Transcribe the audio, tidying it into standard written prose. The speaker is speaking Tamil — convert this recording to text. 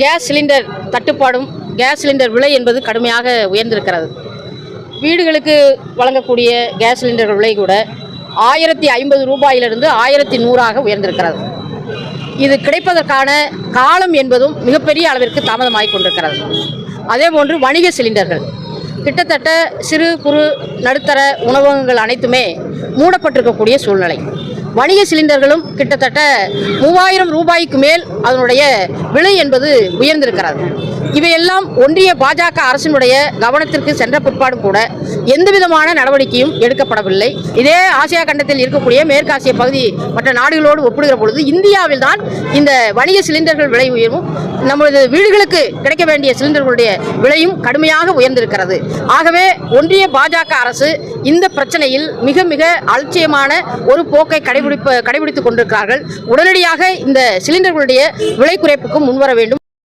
கேஸ் சிலிண்டர் தட்டுப்பாடும் கேஸ் சிலிண்டர் விலை என்பது கடுமையாக உயர்ந்திருக்கிறது. வீடுகளுக்கு வழங்கக்கூடிய கேஸ் சிலிண்டர்கள் விலை கூட 1050 ரூபாயிலிருந்து 1100 உயர்ந்திருக்கிறது. இது கிடைப்பதற்கான காலம் என்பதும் மிகப்பெரிய அளவிற்கு தாமதமாகிக் கொண்டிருக்கிறது. அதேபோன்று வணிக சிலிண்டர்கள் கிட்டத்தட்ட சிறு குறு நடுத்தர உணவகங்கள் அனைத்துமே மூடப்பட்டிருக்கக்கூடிய சூழ்நிலை. வணிக சிலிண்டர்களும் கிட்டத்தட்ட 3000 ரூபாய்க்கு மேல் அதனுடைய விலை என்பது உயர்ந்திருக்கிறது. இவையெல்லாம் ஒன்றிய பாஜக அரசினுடைய கவனத்திற்கு சென்ற பிற்பாடும் கூட எந்த விதமான நடவடிக்கையும் எடுக்கப்படவில்லை. இதே ஆசியா கண்டத்தில் இருக்கக்கூடிய மேற்காசிய பகுதி மற்ற நாடுகளோடு ஒப்பிடுகிற பொழுது இந்தியாவில் தான் இந்த வணிக சிலிண்டர்கள் விலை உயர்வும் நமது வீடுகளுக்கு கிடைக்க வேண்டிய சிலிண்டர்களுடைய விலையும் கடுமையாக உயர்ந்திருக்கிறது. ஆகவே ஒன்றிய பாஜக அரசு இந்த பிரச்சனையில் மிக மிக அலட்சியமான ஒரு போக்கை கடைபிடித்துக் கொண்டிருக்கிறார்கள். உடனடியாக இந்த சிலிண்டர்களுடைய விலை குறைப்புக்கும் முன்வர வேண்டும்.